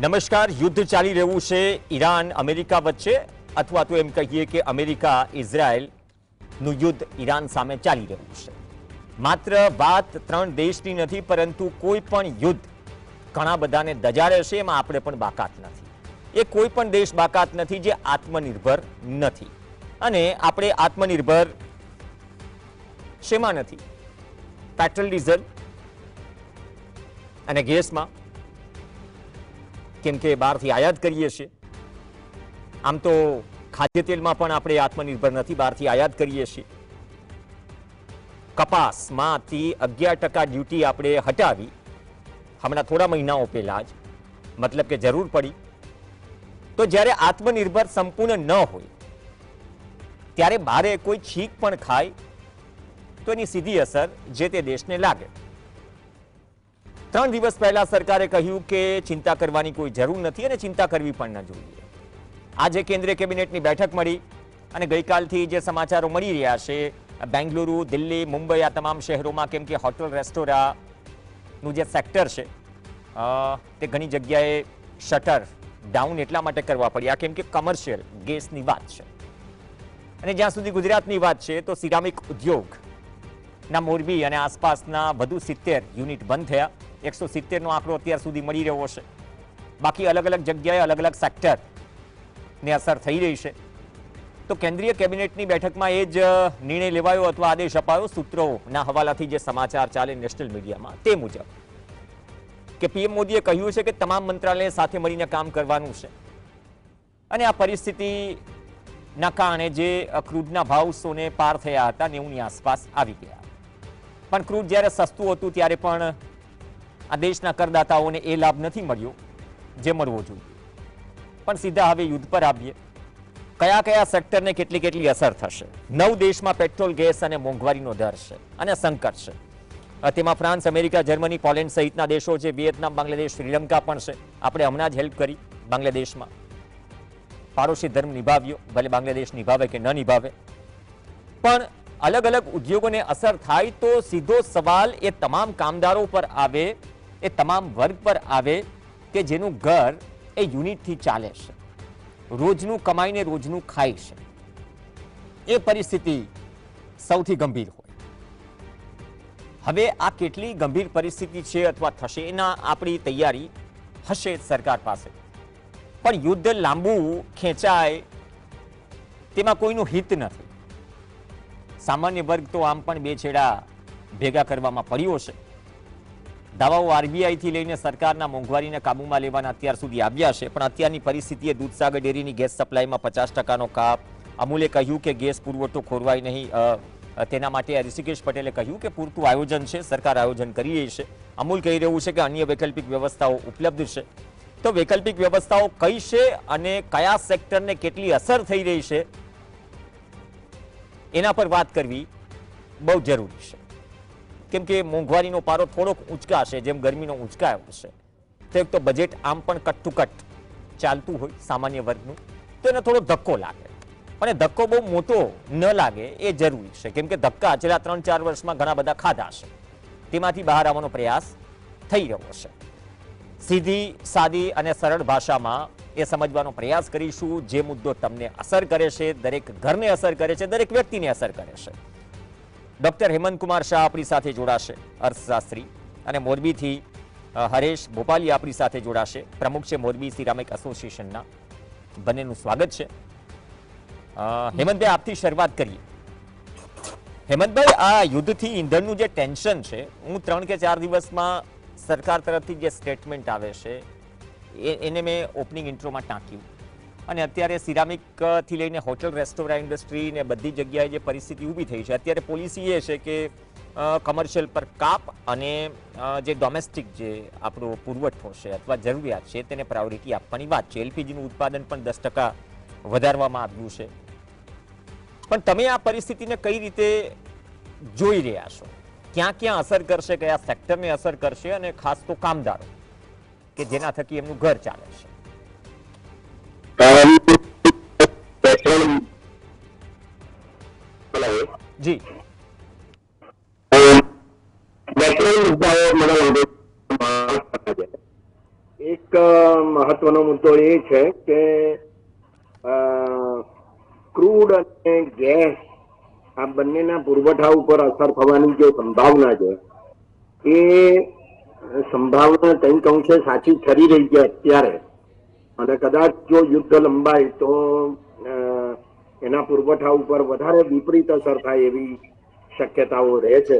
નમસ્કાર. યુદ્ધ ચાલી રહ્યું છે ઈરાન અમેરિકા વચ્ચે, અથવા તો એમ કહીએ કે અમેરિકા ઇઝરાયલનું યુદ્ધ ઈરાન સામે ચાલી રહ્યું છે. માત્ર વાત 3 દેશની નથી, પરંતુ કોઈ પણ યુદ્ધ ઘણા બધાને દજાડે છે, એમાં આપણે પણ બાકાત નથી. એ કોઈ પણ દેશ બાકાત નથી જે આત્મનિર્ભર નથી. અને આપણે આત્મનિર્ભર શેમાં નથી? પેટ્રોલ, ડીઝલ અને ગેસમાં, કેમ કે બહારથી આયાત કરીએ છીએ. આમ તો ખાદ્ય તેલમાં પણ આપણે આત્મનિર્ભર નથી, બહારથી આયાત કરીએ છીએ. કપાસમાંથી 11% ડ્યુટી આપણે હટાવી હમણાં થોડા મહિનાઓ પહેલા જ, મતલબ કે જરૂર પડી. તો જ્યારે આત્મનિર્ભર સંપૂર્ણ ન હોય ત્યારે બારે કોઈ છીક પણ ખાય તો એની સીધી અસર જે તે દેશને લાગે. 3 દિવસ પહેલા સરકારે કહ્યું કે ચિંતા કરવાની કોઈ જરૂર નથી અને ચિંતા કરવી પણ ન જોઈએ. આજે કેન્દ્રીય કેબિનેટની બેઠક મળી અને ગઈકાલથી જે સમાચારો મળી રહ્યા છે, બેંગલુરુ, દિલ્હી, મુંબઈ, આ તમામ શહેરોમાં, કેમ કે હોટલ રેસ્ટોરાંનું જે સેક્ટર છે તે ઘણી જગ્યાએ શટર ડાઉન એટલા માટે કરવા પડ્યા કેમ કે કમર્શિયલ ગેસની વાત છે. અને જ્યાં સુધી ગુજરાતની વાત છે તો સિરામિક ઉદ્યોગના મોરબી અને આસપાસના વધુ 70 યુનિટ બંધ થયા. 170નો આંકડો અત્યાર સુધી મળી રહ્યો છે. બાકી અલગ અલગ જગ્યાએ અલગ અલગ સેક્ટરને અસર થઈ રહી છે. તો કેન્દ્રીય કેબિનેટની બેઠકમાં એ જ નિર્ણય લેવાયો અથવા આદેશ અપાયો. સૂત્રોના હવાલાથી જે સમાચાર ચાલે નેશનલ મીડિયામાં તે મુજબ કે પીએમ મોદીએ કહ્યું છે કે તમામ મંત્રાલય સાથે મળીને કામ કરવાનું છે. અને આ પરિસ્થિતિના કારણે જે ક્રૂડના ભાવ 100 પાર થયા હતા, 90ની આસપાસ આવી ગયા. પણ ક્રૂડ જ્યારે સસ્તું હતું ત્યારે પણ આ દેશના કરદાતાઓને એ લાભ નથી મળ્યો જે મળવો જોઈએ. પણ સીધા હવે યુદ્ધ પર આવીએ. કયા કયા સેક્ટરને કેટલી કેટલી અસર થશે? 9 દેશમાં પેટ્રોલ, ગેસ અને મોંઘવારીનો દર છે અને સંકટ છે. તેમાં ફ્રાન્સ, અમેરિકા, જર્મની, પોલેન્ડ સહિતના દેશો છે. વિયેતનામ, બાંગ્લાદેશ, શ્રીલંકા પણ છે. આપણે હમણાં જ હેલ્પ કરી બાંગ્લાદેશમાં. પાડોશી ધર્મ નિભાવ્યો, ભલે બાંગ્લાદેશ નિભાવે કે ન નિભાવે. પણ અલગ અલગ ઉદ્યોગોને અસર થાય તો સીધો સવાલ એ તમામ કામદારો પર આવે, એ તમામ વર્ગ પર આવે કે જેનું ઘર એ યુનિટથી ચાલે છે, રોજનું કમાઈને રોજનું ખાય છે. એ પરિસ્થિતિ સૌથી ગંભીર હોય. હવે આ કેટલી ગંભીર પરિસ્થિતિ છે અથવા થશે એના આપણી તૈયારી હશે સરકાર પાસે. પણ યુદ્ધ લાંબુ ખેંચાય તેમાં કોઈનું હિત નથી. સામાન્ય વર્ગ તો આમ પણ બે છેડા ભેગા કરવામાં પડ્યો છે. દાવાઓ આરબીઆઈથી લઈને સરકારના મોંઘવારીને કાબૂમાં લેવાના અત્યાર સુધી આવ્યા છે. પણ અત્યારની પરિસ્થિતિએ દૂધસાગર ડેરીની ગેસ સપ્લાયમાં 50%નો કાપ. અમૂલે કહ્યું કે ગેસ પુરવઠો ખોરવાય નહીં. તેના માટે ઋષિકેશ પટેલે કહ્યું કે પૂરતું આયોજન છે, સરકાર આયોજન કરી રહી છે. અમૂલ કહી રહ્યું છે કે અન્ય વૈકલ્પિક વ્યવસ્થાઓ ઉપલબ્ધ છે. તો વૈકલ્પિક વ્યવસ્થાઓ કઈ છે અને કયા સેક્ટરને કેટલી અસર થઈ રહી છે એના પર વાત કરવી બહુ જરૂરી છે. કેમ કે મોંઘવારીનો પારો થોડોક ઊંચકાશે, જેમ ગરમીનો ઊંચકાયો છે. તો એક તો બજેટ આમ પણ કટ ટુ કટ ચાલતું હોય સામાન્ય વર્ગનું, તો એને થોડો ધક્કો લાગે. અને ધક્કો બહુ મોટો ન લાગે એ જરૂરી છે. કેમ કે ધક્કા છેલ્લા 3-4 વર્ષમાં ઘણા બધા ખાધા છે. તેમાંથી બહાર આવવાનો પ્રયાસ થઈ રહ્યો છે. સીધી, સાદી અને સરળ ભાષામાં એ સમજવાનો પ્રયાસ કરીશું જે મુદ્દો તમને અસર કરે છે, દરેક ઘરને અસર કરે છે, દરેક વ્યક્તિને અસર કરે છે. ડોક્ટર હેમંત કુમાર શાહ આપણી સાથે જોડાશે, અર્થશાસ્ત્રી, અને મોરબીથી હરેશ ભોપાલી આપણી સાથે જોડાશે, પ્રમુખ છે મોરબી સિરામિક એસોસિએશનના. બંનેનું સ્વાગત છે. હેમંતભાઈ, આપથી શરૂઆત કરીએ. હેમંતભાઈ, આ યુદ્ધથી ઈંધણનું જે ટેન્શન છે, હું 3 કે 4 દિવસમાં સરકાર તરફથી જે સ્ટેટમેન્ટ આવે છે એને મેં ઓપનિંગ ઇન્ટ્રોમાં ટાંક્યું. અને અત્યારે સિરામિકથી લઈને હોટલ, રેસ્ટોરન્ટ ઇન્ડસ્ટ્રી ને બધી જગ્યાએ જે પરિસ્થિતિ ઊભી થઈ છે, અત્યારે પોલિસી એ છે કે કમર્શિયલ પર કાપ અને જે ડોમેસ્ટિક જે આપણો પુરવઠો છે અથવા જરૂરિયાત છે તેને પ્રાયોરિટી આપવાની વાત છે. એલપીજીનું ઉત્પાદન પણ 10% વધારવામાં આવ્યું છે. પણ તમે આ પરિસ્થિતિને કઈ રીતે જોઈ રહ્યા છો? ક્યાં ક્યાં અસર કરશે, કયા સેક્ટરને અસર કરશે, અને ખાસ તો કામદારો કે જેના થકી એમનું ઘર ચાલે છે? જી, मुद्दाओं मतलब एक મહત્વનો મુદ્દો એ છે કે ક્રૂડ અને ગેસ આ બંનેના પુરવઠા ઉપર અસર થવાની જે સંભાવના છે એ સંભાવના કંઈક અંશે સાચી ઠરી રહી છે અત્યારે. અને કદાચ જો યુદ્ધ લંબાય તો એના પુરવઠા ઉપર વધારે વિપરીત અસર થાય એવી શક્યતાઓ રહે છે.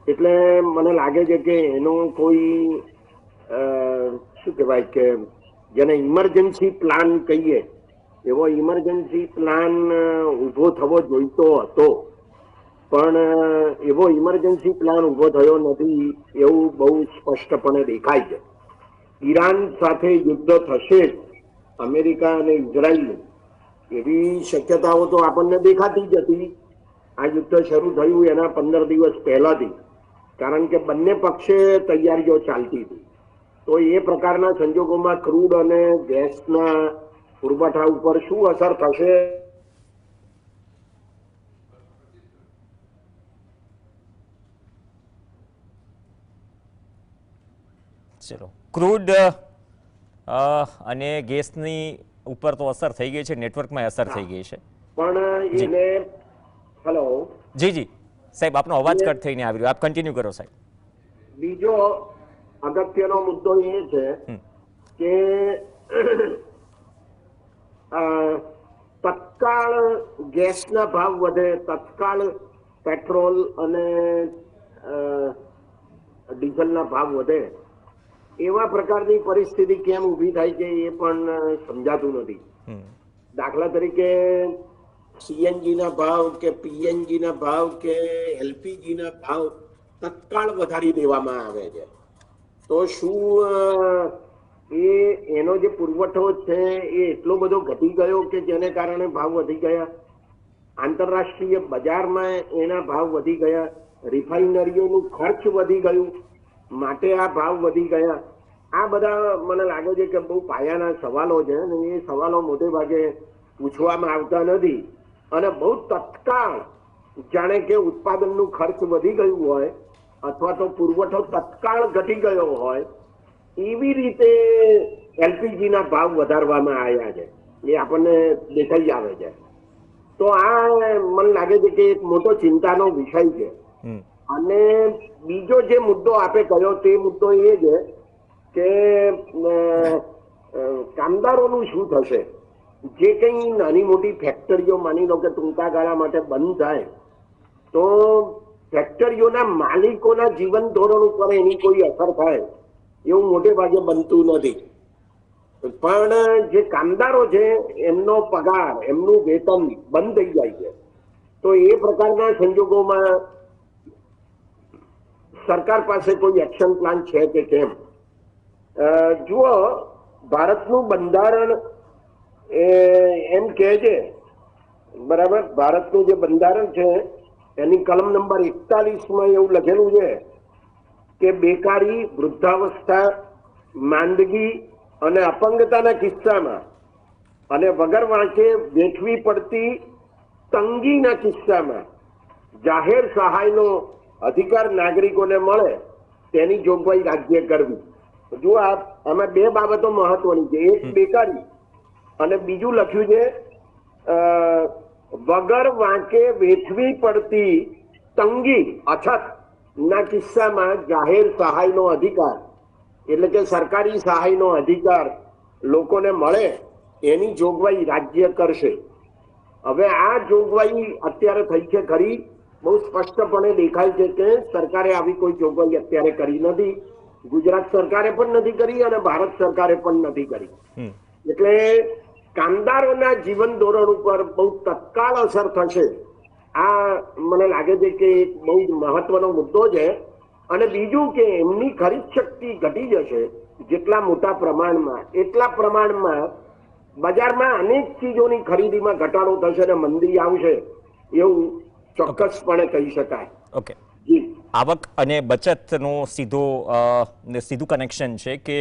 એટલે મને લાગે છે કે એનો કોઈ શું કહેવાય કે જેને ઇમરજન્સી પ્લાન કહીએ એવો ઇમરજન્સી પ્લાન ઊભો થવો જોઈતો હતો, પણ એવો ઇમરજન્સી પ્લાન ઊભો થયો નથી એવું બહુ સ્પષ્ટપણે દેખાય છે. ઈરાન સાથે યુદ્ધ થશે જ, અમેરિકા અને ઇઝરાયલ એવી શક્યતાઓ તો આપણને દેખાતી જ હતી આ યુદ્ધ શરૂ થયું એના 15 દિવસ પહેલાથી, કારણ કે બંને પક્ષે તૈયારીઓ ચાલતી હતી. તો એ પ્રકારના સંજોગોમાં ક્રૂડ અને ગેસના પુરવઠા ઉપર શું અસર થશે ચલો, ક્રૂડ અને ગેસની ઉપર તો અસર થઈ ગઈ છે, નેટવર્કમાં અસર થઈ ગઈ છે. પણ એને હેલો જી જી સાહેબ, આપનો અવાજ કટ થઈને આવી રહ્યો, આપ કન્ટિન્યુ કરો સાહેબ. બીજો અગત્યનો મુદ્દો એ છે કે તત્કાળ ગેસના ભાવ વધે, તત્કાળ પેટ્રોલ અને ડીઝલના ભાવ વધે, એવા પ્રકારની પરિસ્થિતિ કેમ ઊભી થાય છે એ પણ સમજાતું નથી. દાખલા તરીકે સીએનજી ના ભાવ કે પીએનજી ના ભાવ કે એલપીજી ના ભાવ તત્કાળ વધારી દેવામાં આવે છે. તો શું એનો જે પુરવઠો છે એ એટલો બધો ઘટી ગયો કે જેને કારણે ભાવ વધી ગયા? આંતરરાષ્ટ્રીય બજારમાં એના ભાવ વધી ગયા, રિફાઇનરીઓનું ખર્ચ વધી ગયું માટે આ ભાવ વધી ગયા. આ બધા મને લાગે છે કે બહુ પાયાના સવાલો છે અને એ સવાલો મોટે ભાગે પૂછવામાં આવતા નથી. અને બહુ તત્કાળ જાણે કે ઉત્પાદનનું ખર્ચ વધી ગયું હોય અથવા તો પુરવઠો તત્કાળ ઘટી ગયો હોય એવી રીતે એલપીજી ના ભાવ વધારવામાં આવ્યા છે, એ આપણને દેખાઈ આવે છે. તો આ મને લાગે છે કે એક મોટો ચિંતાનો વિષય છે. અને બીજો જે મુદ્દો આપે કહ્યો તે મુદ્દો એ છે કે કામદારોનું શું થશે? જે કઈ નાની મોટી ફેક્ટરીઓ માની લો કે ટૂંકા ગાળા માટે બંધ થાય તો ફેક્ટરીઓના માલિકોના જીવન ધોરણ ઉપર એની કોઈ અસર થાય એવું મોટે ભાગે બનતું નથી. પણ જે કામદારો છે એમનો પગાર, એમનું વેતન બંધ થઈ જાય છે. તો એ પ્રકારના સંજોગોમાં સરકાર પાસે કોઈ એક્શન પ્લાન છે કે કેમ? જુઓ, ભારતનું બંધારણ એમ કહે છે, બરાબર, ભારતનું જે બંધારણ છે એની કલમ નંબર 41માં એવું લખેલું છે કે બેકારી, વૃદ્ધાવસ્થા, માંદગી અને અપંગતાના કિસ્સામાં અને વગર વાંકે વેઠવી પડતી તંગીના કિસ્સામાં જાહેર સહાયનો અધિકાર નાગરિકોને મળે તેની જોગવાઈ રાજ્ય કરવી. જો આમાં બે બાબતો મહત્વની છે, એક બેકારી અને બીજું લખ્યું છે વગર વાંકે વેઠવી પડતી તંગી, અછત ના કિસ્સામાં જાહેર સહાયનો અધિકાર, એટલે કે સરકારી સહાયનો અધિકાર લોકોને મળે એની જોગવાઈ રાજ્ય કરશે. હવે આ જોગવાઈ અત્યારે થઈ છે ખરી? બહુ સ્પષ્ટપણે દેખાય છે કે સરકારે આવી કોઈ જોગવાઈ અત્યારે કરી નથી. ગુજરાત સરકારે પણ નથી કરી અને ભારત સરકારે પણ નથી કરી. એટલે કામદારોના જીવન ધોરણ ઉપર બહુ તત્કાળ અસર થશે. આ મને લાગે છે કે એક બહુ જ મહત્વનો મુદ્દો છે. અને બીજું કે એમની ખરીદ શક્તિ ઘટી જશે જેટલા મોટા પ્રમાણમાં, એટલા પ્રમાણમાં બજારમાં અનેક ચીજોની ખરીદીમાં ઘટાડો થશે અને મંદી આવશે એવું ચોક્કસપણે કહી શકાય. ઓકે, આવક અને બચતનો સીધું કનેક્શન છે કે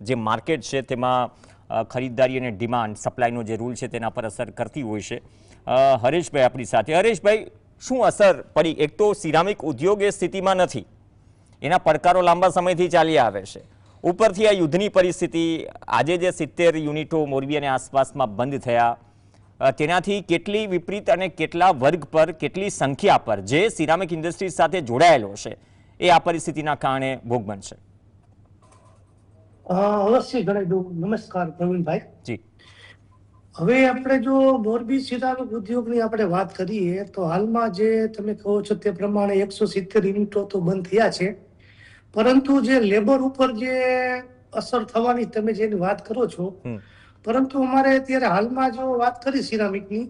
જે માર્કેટ છે તેમાં ખરીદદારી અને ડિમાન્ડ, સપ્લાયનો જે રૂલ છે તેના પર અસર કરતી હોય છે. હરેશભાઈ આપણી સાથે. હરેશભાઈ, શું અસર પડી? એક તો સિરામિક ઉદ્યોગ એ સ્થિતિમાં નથી, એના પડકારો લાંબા સમયથી ચાલી આવે છે. ઉપરથી આ યુદ્ધની પરિસ્થિતિ, આજે જે 70 યુનિટો મોરબી અને આસપાસમાં બંધ થયા, તેનાથી કેટલી વિપરીત અને કેટલા વર્ગ પર, કેટલી સંખ્યા પર જે સિરામિક ઇન્ડસ્ટ્રીઝ સાથે જોડાયેલો છે એ આ પરિસ્થિતિના કારણે ભોગ બનશે? અવશ્ય જણાવી દઉં. નમસ્કાર પ્રવીણભાઈ. જી. હવે આપણે જો મોરબી સિરામિક ઉદ્યોગની આપણે વાત કરીએ તો હાલમાં જે તમે કહો છો તે પ્રમાણે 170 યુનિટો તો બંધ થયા છે, પરંતુ જે લેબર ઉપર જે અસર થવાની તમે જેની વાત કરો છો, પરંતુ અમારે અત્યારે હાલમાં જો વાત કરી સિરામિકની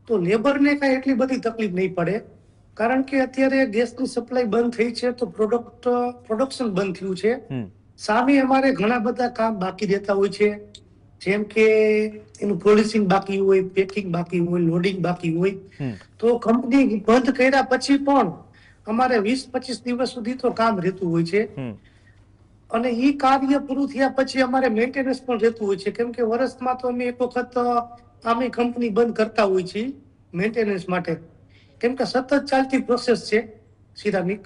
તો લેબરને કાંઈ એટલી બધી તકલીફ નહીં પડે, કારણ કે અત્યારે ગેસની સપ્લાય બંધ થઈ છે તો પ્રોડક્શન બંધ થયું છે. સામે અમારે ઘણા બધા કામ બાકી રહેતા હોય છે, જેમ કે એનું પોલિશિંગ બાકી હોય, પેકિંગ બાકી હોય, લોડિંગ બાકી હોય. તો કંપની બંધ કર્યા પછી પણ અમારે 20-25 દિવસ સુધી તો કામ રહેતું હોય છે, અને એ કાર્ય પૂરું થયા પછી અમારે મેન્ટેનન્સ પણ રહેતું હોય છે, કેમ કે વર્ષમાં તો અમે એક વખત આમે કંપની બંધ કરતા હોય છીએ મેન્ટેનન્સ માટે, કેમ કે સતત ચાલતી પ્રોસેસ છે સિરામિક.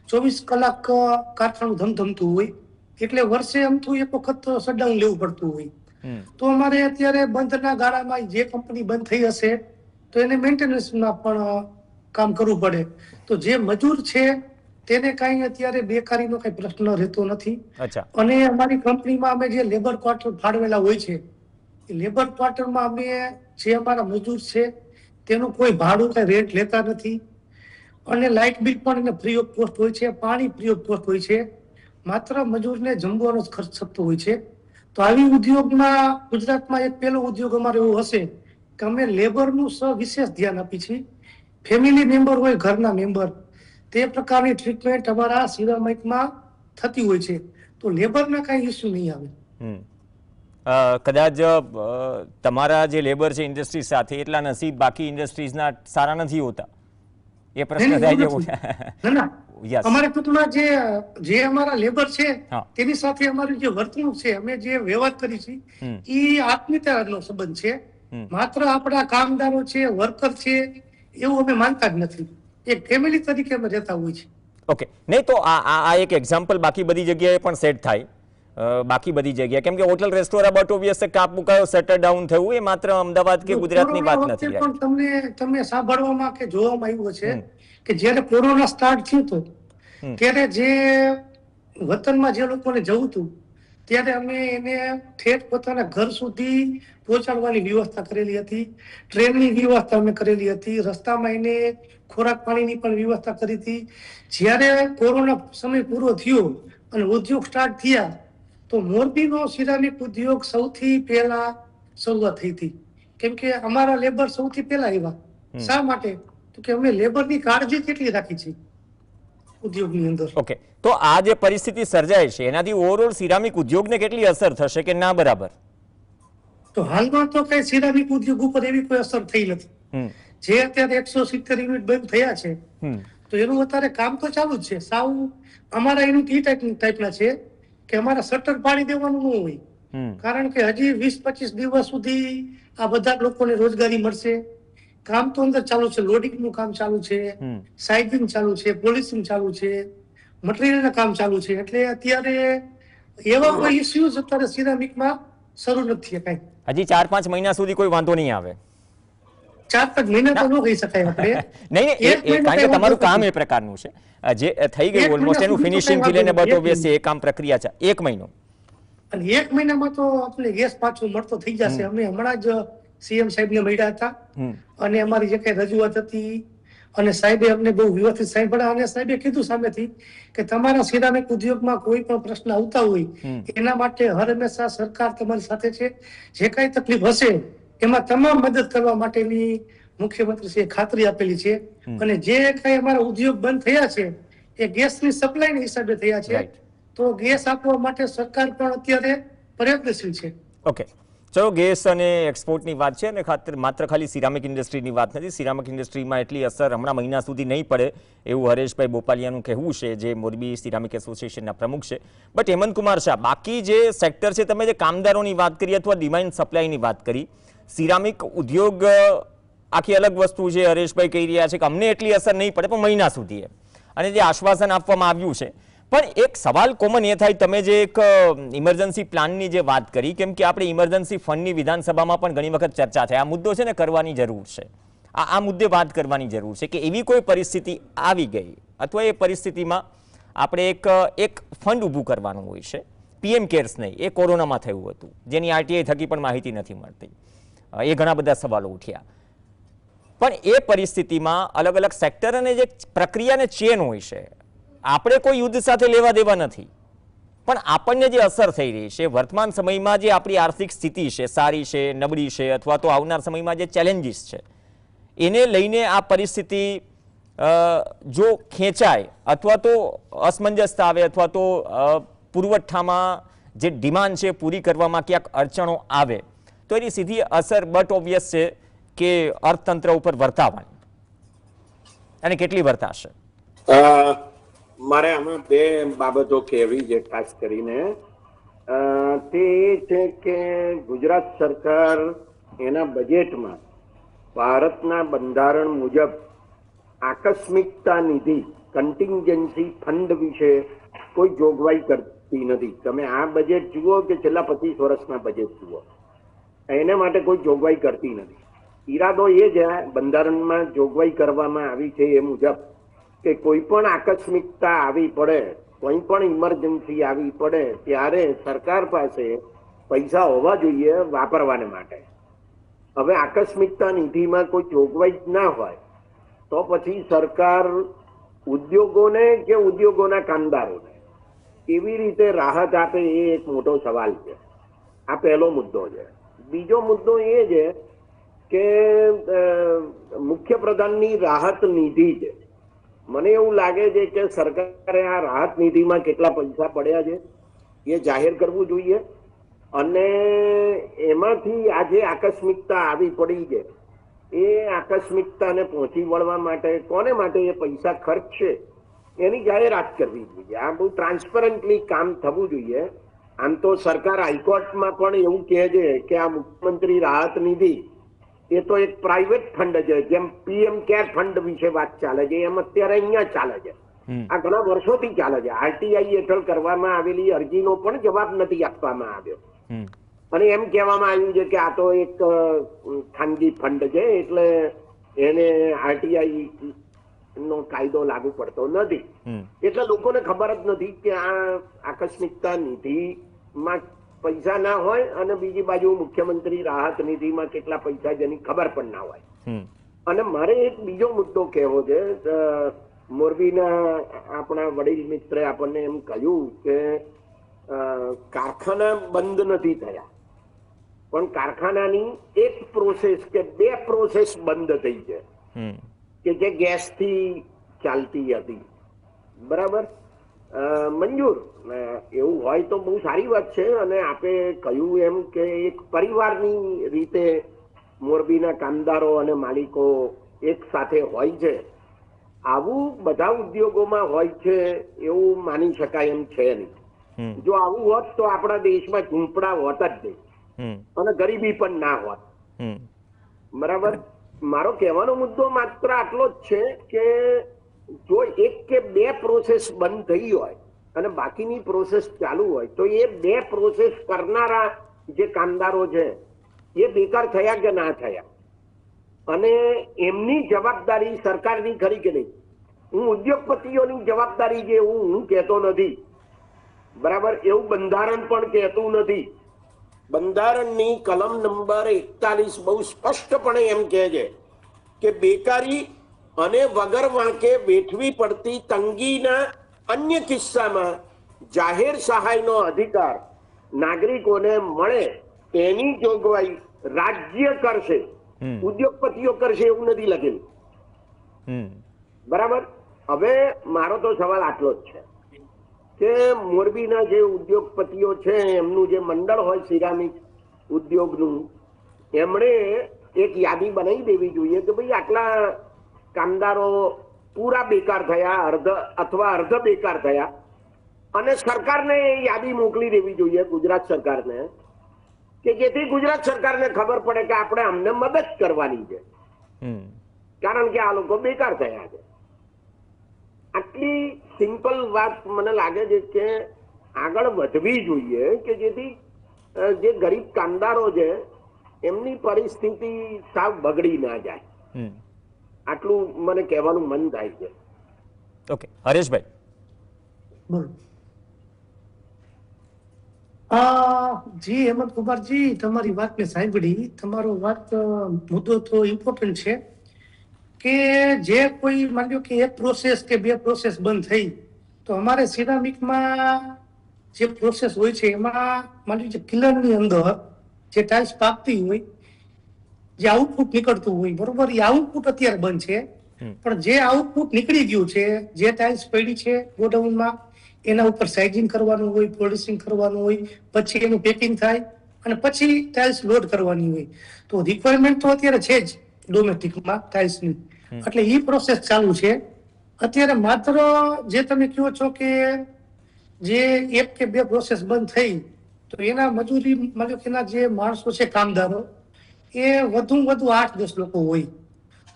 24 કલાક કારખાનું ધમધમતું હોય, એટલે વર્ષે અમથું એક વખત શટડાઉન લેવું પડતું હોય. તો અમારે અત્યારે બંધના ગાળામાં જે કંપની બંધ થઈ હશે તો એને મેન્ટેનન્સમાં પણ કામ કરવું પડે. તો જે મજૂર છે તેને કાંઈ અત્યારે બેકારીનો કઈ પ્રશ્ન રહેતો નથી. અને અમારી કંપનીમાં અમે જે લેબર ક્વાર્ટર ફાળવેલા હોય છે, એ લેબર ક્વાર્ટરમાં અમે જે અમારા મજૂર છે તેનું કોઈ ભાડું કઈ રેન્ટ લેતા નથી, અને લાઇટ બિલ પણ એને ફ્રી ઓફ કોસ્ટ હોય છે, પાણી ફ્રી ઓફ કોસ્ટ હોય છે, માત્ર મજૂરને જમવાનો જ ખર્ચ થતો હોય છે. તો આવી ઉદ્યોગમાં ગુજરાતમાં એક પહેલો ઉદ્યોગ અમારો એવો હશે કે અમે લેબરનું વિશેષ ધ્યાન આપી છીએ. ફેમિલી મેમ્બર હોય, ઘરના મેમ્બર, તે પ્રકારની ટ્રીટમેન્ટ અમારા સિરામિકમાં થતી હોય છે, તો લેબરના કાંઈ ઇસ્યુ નહીં આવે. કદાચ તમારા જે લેબર છે ઇન્ડસ્ટ્રી સાથે એટલા નસીબ બાકી ઇન્ડસ્ટ્રીઝના સારા નથી હોતા, એ પ્રશ્ન થાય છે. અમારે ટૂંકમાં જે અમારા લેબર છે તેની સાથે અમારી જે વર્તણૂક છે, અમે જે વ્યવહાર કરી છે એ આત્મીયતાનો સંબંધ છે. માત્ર આપણા કામદારો છે, વર્કર છે એવું અમે માનતા જ નથી, એક ફેમિલી તરીકે અમે રહેતા હોય છે. ઓકે, નહીં તો આ એક એક્ઝામ્પલ બાકી બધી જગ્યાએ પણ સેટ થાય, બાકી બધી જગ્યાએ, કેમ કે હોટલ રેસ્ટોરન્ટ બટ ઓબ્વિયસ કાપ મુકાયો, શટર ડાઉન થયું, એ માત્ર અમદાવાદ કે ગુજરાતની વાત નથી. પણ તમને સાંભળવામાં કે જોવામાં આવ્યું છે કે જ્યારે કોરોના સ્ટાર્ટ થયું હતું ત્યારે જે વતનમાં જે લોકોને જવું હતું ત્યારે અમે એને ઠેઠ પોતાના ઘર સુધી પહોંચાડવાની વ્યવસ્થા કરેલી હતી, ટ્રેનની વ્યવસ્થા અમે કરેલી હતી, રસ્તામાં એને ખોરાક પાણીની પણ વ્યવસ્થા કરી હતી. જ્યારે કોરોના સમય પૂરો થયો અને ઉદ્યોગ સ્ટાર્ટ થયા તો મોરબીનો સિરામિક ઉદ્યોગ સૌથી પહેલા શરૂઆત થઈ હતી, કેમ કે અમારા લેબર સૌથી પહેલા આવ્યા. શા માટે? તો કે અમે લેબરની કાળજી કેટલી રાખી છે ઉદ્યોગની અંદર. ઓકે, તો આ જે પરિસ્થિતિ સર્જાય છે એનાથી ઓવરઓલ સિરામિક ઉદ્યોગને કેટલી અસર થશે કે ના બરાબર? તો હાલમાં તો કઈ સિરામિક ઉદ્યોગ ઉપર એવી કોઈ અસર થઈ નથી. જે અત્યારે 170 યુનિટ બંધ થયા છે તો એનું અત્યારે કામ તો ચાલુ જ છે. સાવ અમારા યુનિટ એ ટાઈપના છે કે અમારા શટર પાડી દેવાનું ન હોય, કારણ કે હજી 20-25 દિવસ સુધી આ બધા લોકોને રોજગારી મળશે. કામ તો અંદર ચાલુ છે, લોડિંગ નું કામ ચાલુ છે, સાઇઝિંગ ચાલુ છે, પોલિશિંગ ચાલુ છે, મટીરિયલના કામ ચાલુ છે, એટલે અત્યારે એવા કોઈ ઇસ્યુઝ અત્યારે સિરામિકમાં શરૂ નથી કઈ. હજી 4-5 મહિના સુધી કોઈ વાંધો નહીં આવે. 4-5 મહિના તો ન કહી શકાય આપણે. નહીં, કારણ કે તમારું કામ એ પ્રકારનું છે, જે થઈ ગયું ઓલમોસ્ટ, એનું ફિનિશિંગ થી લઈને બટ ઓબ્વિયસલી એ કામ પ્રક્રિયા છે. 1 મહિનો અને 1 મહિનામાં તો આપણે ગેસ પાછો મળતો થઈ જશે. અમે હમણાં જ સીએમ સાહેબને મળ્યા હતા અને અમારી જે કઈ રજૂઆત હતી અને સાહેબે અમને બહુ વ્યવસ્થિત સાંભળ્યા, અને સાહેબે કીધું સામેથી કે તમારા સિરામિક ઉદ્યોગમાં કોઈ પણ પ્રશ્ન આવતા હોય એના માટે હર હંમેશા સરકાર તમારી સાથે છે, જે કઈ તકલીફ હશે એમાં તમામ મદદ કરવા માટેની મુખ્યમંત્રીશ્રીએ ખાતરી આપેલી છે. અને જે કઈ અમારા ઉદ્યોગ બંધ થયા છે એ ગેસની સપ્લાયના હિસાબે થયા છે, તો ગેસ આપવા માટે સરકાર પણ અત્યારે પ્રયત્નશીલ છે. ઓકે, ચલો, ગેસ અને એક્સપોર્ટની વાત છે અને માત્ર ખાલી સિરામિક ઇન્ડસ્ટ્રીની વાત નથી. સિરામિક ઇન્ડસ્ટ્રીમાં એટલી અસર હમણાં મહિના સુધી નહીં પડે એવું હરેશભાઈ બોપાલિયાનું કહેવું છે, જે મોરબી સિરામિક એસોસિએશનના પ્રમુખ છે. બટ હેમંતકુમાર શાહ, બાકી જે સેક્ટર છે, તમે જે કામદારોની વાત કરી અથવા ડિમાન્ડ સપ્લાયની વાત કરી, સિરામિક ઉદ્યોગ આખી અલગ વસ્તુ છે. હરેશભાઈ કહી રહ્યા છે કે અમને એટલી અસર નહીં પડે પણ મહિના સુધી, અને જે આશ્વાસન આપવામાં આવ્યું છે, પણ એક સવાલ કોમન એ થાય, તમે જે એક ઇમરજન્સી પ્લાનની જે વાત કરી, કેમ કે આપણે ઇમરજન્સી ફંડની વિધાનસભામાં પણ ઘણી વખત ચર્ચા થાય, આ મુદ્દો છે ને કરવાની જરૂર છે, આ મુદ્દે વાત કરવાની જરૂર છે કે એવી કોઈ પરિસ્થિતિ આવી ગઈ અથવા એ પરિસ્થિતિમાં આપણે એક ફંડ ઊભું કરવાનું હોય છે, પીએમ કેર્સ નહીં, એ કોરોનામાં થયું હતું, જેની આરટીઆઈ થકી પણ માહિતી નથી મળતી, એ ઘણા બધા સવાલો ઉઠ્યા. પણ એ પરિસ્થિતિમાં અલગ અલગ સેક્ટર અને જે પ્રક્રિયાને ચેન હોય છે, આપણે કોઈ યુદ્ધ સાથે લેવા દેવા નથી, પણ આપણને જે અસર થઈ રહી છે વર્તમાન સમયમાં, જે આપણી આર્થિક સ્થિતિ છે, સારી છે, નબળી છે, અથવા તો આવનાર સમયમાં જે ચેલેન્જીસ છે, એને લઈને આ પરિસ્થિતિ જો ખેંચાય અથવા તો અસમંજસતા આવે અથવા તો પુરવઠામાં જે ડિમાન્ડ છે પૂરી કરવામાં ક્યાંક અડચણો આવે, તો એની સીધી અસર બટ ઓબ્વિયસ છે કે અર્થતંત્ર ઉપર વર્તાવાની, અને કેટલી વર્તાશે. મારે આમાં બે બાબતો કહેવી છે ખાસ કરીને. તે એ છે કે ગુજરાત સરકાર એના બજેટમાં ભારતના બંધારણ મુજબ આકસ્મિકતા નિધિ કન્ટિન્જન્સી ફંડ વિશે કોઈ જોગવાઈ કરતી નથી. તમે આ બજેટ જુઓ કે છેલ્લા 25 વર્ષના બજેટ જુઓ, એના માટે કોઈ જોગવાઈ કરતી નથી. ઈરાદો એ છે, બંધારણમાં જોગવાઈ કરવામાં આવી છે એ મુજબ કે કોઈ પણ આકસ્મિકતા આવી પડે, કોઈ પણ ઇમરજન્સી આવી પડે ત્યારે સરકાર પાસે પૈસા હોવા જોઈએ વાપરવાને માટે. હવે આકસ્મિકતા નિધિમાં કોઈ જોગવાઈ ના હોય તો પછી સરકાર ઉદ્યોગોને કે ઉદ્યોગોના કામદારોને કેવી રીતે રાહત આપે, એ એક મોટો સવાલ છે. આ પહેલો મુદ્દો છે. બીજો મુદ્દો એ છે કે મુખ્યપ્રધાનની રાહત નિધિ છે. મને એવું લાગે છે કે સરકારે આ રાહત નિધિમાં કેટલા પૈસા પડ્યા છે એ જાહેર કરવું જોઈએ, અને એમાંથી આજે આકસ્મિકતા આવી પડી છે એ આકસ્મિકતાને પહોંચી વળવા માટે કોને માટે એ પૈસા ખર્ચ છે એની જાહેરાત કરવી જોઈએ. આ બહુ ટ્રાન્સપરન્ટલી કામ થવું જોઈએ. આમ તો સરકાર હાઈકોર્ટમાં પણ એવું કહે છે કે આ મુખ્યમંત્રી રાહત નિધિ એ તો એક પ્રાઇવેટ ફંડ છે, જેમ પીએમ કેર ફંડ વિશે વાત ચાલે છે એમ અત્યારે અહીંયા ચાલે છે. આ ઘણા વર્ષોથી ચાલે છે. આરટીઆઈ હેઠળ કરવામાં આવેલી અરજીનો પણ જવાબ નથી આપવામાં આવ્યો, અને એમ કહેવામાં આવ્યું છે કે આ તો એક ખાનગી ફંડ છે એટલે એને આરટીઆઈ નો કાયદો લાગુ પડતો નથી. એટલે લોકોને ખબર જ નથી કે આ આકસ્મિકતા નિધિમાં પૈસા ના હોય, અને બીજી બાજુ મુખ્યમંત્રી રાહત નિધિમાં કેટલા પૈસા જેની ખબર પણ ના હોય. અને મારે એક બીજો મુદ્દો કહેવો છે. મોરબીના આપણા વડીલ મિત્રે આપણને એમ કહ્યું કે કારખાના બંધ નથી થયા, પણ કારખાનાની એક પ્રોસેસ કે બે પ્રોસેસ બંધ થઈ છે કે જે ગેસથી ચાલતી હતી. બરાબર, મંજૂર, એવું હોય તો બહુ સારી વાત છે. અને આપે કહ્યું એમ કે એક પરિવારની રીતે મોરબીના કામદારો અને માલિકો એક સાથે હોય છે. આવું બધા ઉદ્યોગોમાં હોય છે એવું માની શકાય એમ છે નહીં. જો આવું હોત તો આપણા દેશમાં ઝૂંપડા હોત જ નહીં, અને ગરીબી પણ ના હોત. બરાબર, મારો કહેવાનો મુદ્દો માત્ર આટલો જ છે કે જો એક કે બે પ્રોસેસ બંધ થઈ હોય અને બાકીની પ્રોસેસ ચાલુ હોય તો એ બે પ્રોસેસ કરનારા જે કામદારો છે એ બેકાર થયા કે ના થયા, અને એમની જવાબદારી સરકારની ખરી કે નહીં. હું ઉદ્યોગપતિઓની જવાબદારી જે હું કહેતો નથી, બરાબર, એવું બંધારણ પણ કહેતું નથી. બંધારણની કલમ નંબર 41 બહુ સ્પષ્ટપણે એમ કહે છે કે બેકારી અને વગર વાંકે વેઠવી પડતી તંગીના અન્ય કિસ્સામાં જાહેર સહાયનો અધિકાર નાગરિકોને મળે તેની જોગવાઈ રાજ્ય કરશે, ઉદ્યોગપતિઓ કરશે એવું નથી લખેલું. બરાબર, હવે મારો તો સવાલ આટલો જ છે કે મોરબીના જે ઉદ્યોગપતિઓ છે એમનું જે મંડળ હોય સિરામિક ઉદ્યોગનું, એમણે એક યાદી બનાવી દેવી જોઈએ કે ભાઈ આટલા કામદારો પૂરા બેકાર થયા, અર્ધ બેકાર થયા, અને સરકારને યાદી મોકલી દેવી જોઈએ, ગુજરાત સરકારને, કે જેથી ગુજરાત સરકારને ખબર પડે કે આપણે અમને મદદ કરવાની છે, કારણ કે આ લોકો બેકાર થયા છે. આટલી સિમ્પલ વાત મને લાગે છે કે આગળ વધવી જોઈએ કે જેથી જે ગરીબ કામદારો છે એમની પરિસ્થિતિ સાવ બગડી ના જાય. આટલું મને કહેવાનું મન થાય છે. ઓકે, હરેશભાઈ. બોલો. જી હેમંત કુમારજી, તમારી વાત મેં સાંભળી. તમારો વાત મુદ્દો તો ઇમ્પોર્ટન્ટ છે કે જે કોઈ માન્યો કે એક પ્રોસેસ કે બે પ્રોસેસ બંધ થઈ તો અમારે સિરામિકમાં જે પ્રોસેસ હોય છે એમાં માની લો કિલરની અંદર જે ટાઇલ્સ પાકતી હોય, જે આઉટપુટ નીકળતું હોય, બરોબર, એ આઉટપુટ અત્યારે બંધ છે. પણ જે આઉટપુટ નીકળી ગયું છે, જે ટાઇલ્સ પડી છે ગોડાઉનમાં, એના ઉપર સાઇઝિંગ કરવાનું હોય, પોલિશિંગ કરવાનું હોય, પછી એનું પેકિંગ થાય અને પછી ટાઇલ્સ લોડ કરવાની હોય. તો રિક્વાયરમેન્ટ તો અત્યારે છે જ ડોમેસ્ટિકમાં ટાઇલ્સની, એટલે એ પ્રોસેસ ચાલુ છે અત્યારે. માત્ર જે તમે કહો છો કે જે એક કે બે પ્રોસેસ બંધ થઈ તો એના મજૂરી મતલબ એના જે માણસો છે કામદારો, એ વધુ 8-10 લોકો હોય.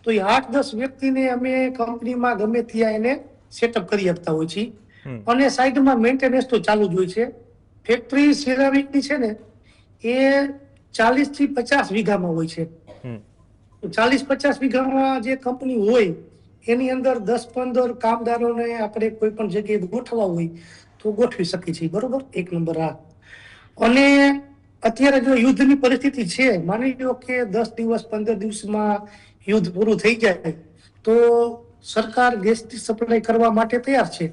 તો એ 8-10 વ્યક્તિને અમે કંપનીમાં ગમે ત્યાં એને સેટઅપ કરી આપતા હોય છીએ. અને સાઈડમાં મેન્ટેનન્સ તો ચાલુ જ હોય છે. ફેક્ટરી સિરામિકની છે ને એ 40 થી 50 વીઘામાં હોય છે. 40-50 વીઘામાં જે કંપની હોય એની અંદર 10-15 કામદારોને આપણે કોઈ પણ જગ્યાએ ગોઠવા હોય તો ગોઠવી શકીએ છીએ, બરોબર. એક નંબર આ. અને અત્યારે જો યુદ્ધની પરિસ્થિતિ છે, માની લો કે 10 દિવસ 15 દિવસમાં યુદ્ધ પૂરું થઈ જાય તો સરકાર ગેસની સપ્લાય કરવા માટે તૈયાર છે.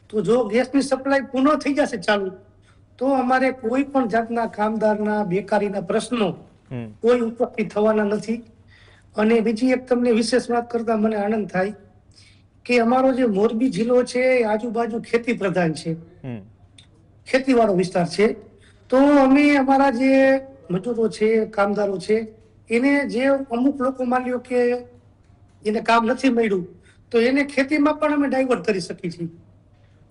તો જો ગેસની સપ્લાય પુનઃ થઈ જશે ચાલુ તો અમારે કોઈ પણ જાતના કામદારના બેકારીના પ્રશ્નો કોઈ ઉપસ્થિત થવાના નથી. અને બીજી એક તમને વિશેષ વાત કરતા મને આનંદ થાય કે અમારો જે મોરબી જિલ્લો છે એ આજુબાજુ ખેતી પ્રધાન છે, ખેતીવાળો વિસ્તાર છે. તો અમે અમારા જે મજૂરો છે, કામદારો છે, એને જે અમુક લોકો માન્યો કે એને કામ નથી મળ્યું તો એને ખેતીમાં પણ અમે ડાયવર્ટ કરી શકીએ છીએ.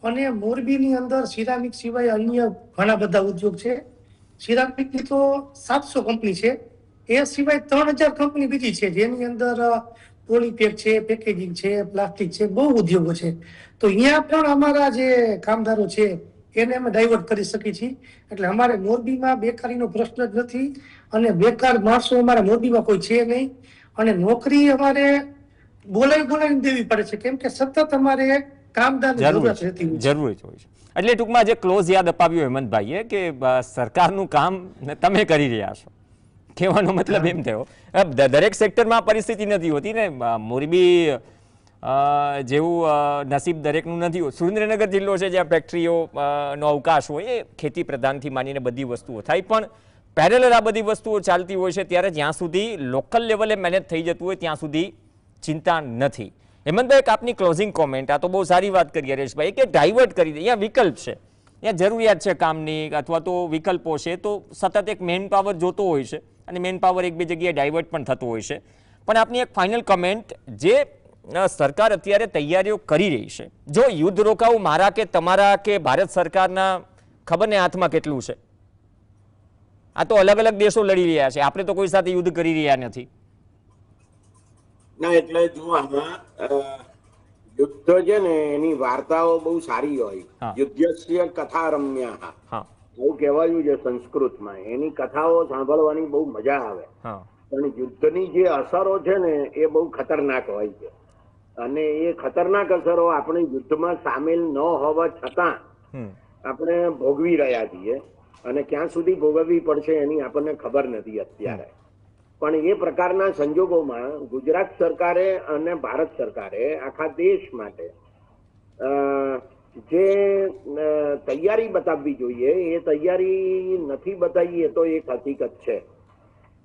અને મોરબીની અંદર સિરામિક સિવાય અન્ય ઘણા બધા ઉદ્યોગ છે. સિરામિકની તો 700 કંપની છે, એ સિવાય 3000 કંપની બીજી છે જેની અંદર પોલીપેક છે, પેકેજિંગ છે, પ્લાસ્ટિક છે, બહુ ઉદ્યોગો છે. તો અહીંયા પણ અમારા જે કામદારો છે એને અમે ડાયવર્ટ કરી શકીએ છીએ. એટલે અમારે મોરબીમાં બેકારીનો પ્રશ્ન જ નથી અને બેકાર માણસો અમારા મોરબીમાં કોઈ છે નહીં. અને નોકરી અમારે બોલાવીને દેવી પડે છે કેમ કે સતત અમારે કામદારની જરૂરત રહેતી હોય છે. એટલે ટૂંકમાં જે ક્લોઝ યાદ અપાવ્યો હેમંતભાઈએ કે સરકારનું કામ તમે કરી રહ્યા છો, કહેવાનો મતલબ એમ થયો. દરેક સેક્ટરમાં પરિસ્થિતિ નથી હોતી ને. મોરબી જેવું નસીબ દરેકનું નથી હોતું. સુરેન્દ્રનગર જિલ્લો છે જ્યાં ફેક્ટરીઓનો અવકાશ હોય, એ ખેતી પ્રધાનથી માનીને બધી વસ્તુઓ થાય, પણ પેરેલલ આ બધી વસ્તુઓ ચાલતી હોય છે ત્યારે જ્યાં સુધી લોકલ લેવલે મેનેજ થઈ જતું હોય ત્યાં સુધી ચિંતા નથી. હેમંતભાઈ, એક આપની ક્લોઝિંગ કોમેન્ટ. આ તો બહુ સારી વાત કરી હરેશભાઈ કે ડાયવર્ટ કરી દે. અહીંયા વિકલ્પ છે, અહીંયા જરૂરિયાત છે કામની અથવા તો વિકલ્પો છે, તો સતત એક મેન પાવર જોતો હોય છે અને મેન પાવર એક બે જગ્યાએ ડાયવર્ટ પણ થતો હોય છે. પણ આપની એક ફાઇનલ કમેન્ટ, જે સરકાર અત્યારે તૈયારીઓ કરી રહી છે, જો યુદ્ધ રોકાવું મારા કે તમારા કે ભારત સરકારના ખબર ને હાથમાં કેટલું છે. આ તો અલગ અલગ દેશો લડી રહ્યા છે, આપણે તો કોઈ સાથે યુદ્ધ કરી રહ્યા નથી. ના, એટલે જો આમાં યુદ્ધ છે ને એની વાર્તાઓ બહુ સારી હોય. યુદ્ધસ્ય કથા રમ્યા એવું કહેવાયું છે સંસ્કૃતમાં. એની કથાઓ સાંભળવાની બહુ મજા આવે. પણ યુદ્ધની જે અસરો છે ને એ બહુ ખતરનાક હોય છે. અને એ ખતરનાક અસરો આપણે યુદ્ધમાં સામેલ ન હોવા છતાં આપણે ભોગવી રહ્યા છીએ. અને ક્યાં સુધી ભોગવવી પડશે એની આપણને ખબર નથી અત્યારે. પણ એ પ્રકારના સંજોગોમાં ગુજરાત સરકારે અને ભારત સરકારે આખા દેશ માટે જે તૈયારી બતાવવી જોઈએ એ તૈયારી નથી બતાવી, એ તો એક હકીકત છે.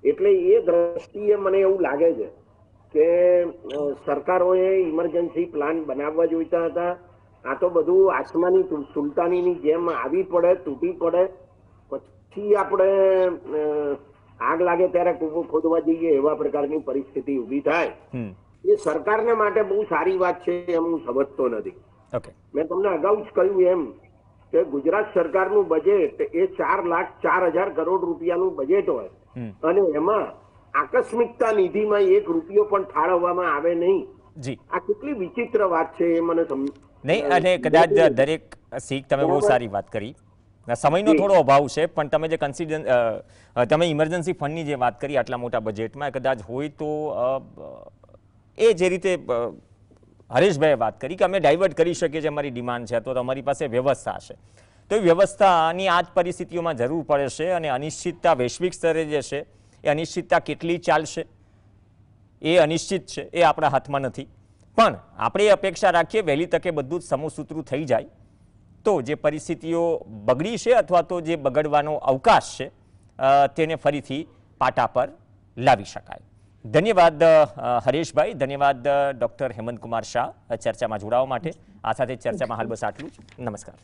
એટલે એ દ્રષ્ટિએ મને એવું લાગે છે કે સરકારોએ ઇમરજન્સી પ્લાન બનાવવા જોઈતા હતા. આ તો બધું આસમાની સુલતાનીની જેમ આવી પડે, તૂટી પડે, પછી આપણે આગ લાગે ત્યારે કૂવો ખોદવા જઈએ એવા પ્રકારની પરિસ્થિતિ ઊભી થાય. એ સરકારને માટે બહુ સારી વાત છે એમ હું સમજતો નથી. મેં તમને અગાઉ જ કહ્યું એમ કે ગુજરાત સરકારનું બજેટ એ 4,04,000 કરોડ રૂપિયાનું બજેટ હોય અને એમાં આકસ્મિકતા નિધિમાં 1 રૂપિયો પણ ફાળવવામાં આવે નહીં. જી આ કેટલી વિચિત્ર વાત છે એ મને નહીં, અને કદાચ દરેક શીખ તમે બહુ સારી વાત કરી. સમયનો થોડો અભાવ છે, પણ તમે જે તમે ઇમરજન્સી ફંડની જે વાત કરી આટલા મોટા બજેટમાં, કદાચ હોય તો એ જે રીતે હરેશભાઈએ વાત કરી કે અમે ડાયવર્ટ કરી શકીએ છીએ, અમારી ડિમાન્ડ છે, તો અમારી પાસે વ્યવસ્થા છે, તો એ વ્યવસ્થાની આ જ પરિસ્થિતિઓમાં જરૂર પડે છે. અને અનિશ્ચિતતા વૈશ્વિક સ્તરે જે છે એ અનિશ્ચિતતા કેટલી ચાલશે એ અનિશ્ચિત છે, એ આપણા હાથમાં નથી. પણ આપણે એ અપેક્ષા રાખીએ વહેલી તકે બધું જ સમૂહસૂત્રું થઈ જાય તો જે પરિસ્થિતિઓ બગડી છે અથવા તો જે બગડવાનો અવકાશ છે તેને ફરીથી પાટા પર લાવી શકાય. ધન્યવાદ હરેશભાઈ, ધન્યવાદ ડૉક્ટર હેમંતકુમાર શાહ ચર્ચામાં જોડાવા માટે. આ સાથે ચર્ચામાં હાલ બસ આટલું જ. નમસ્કાર.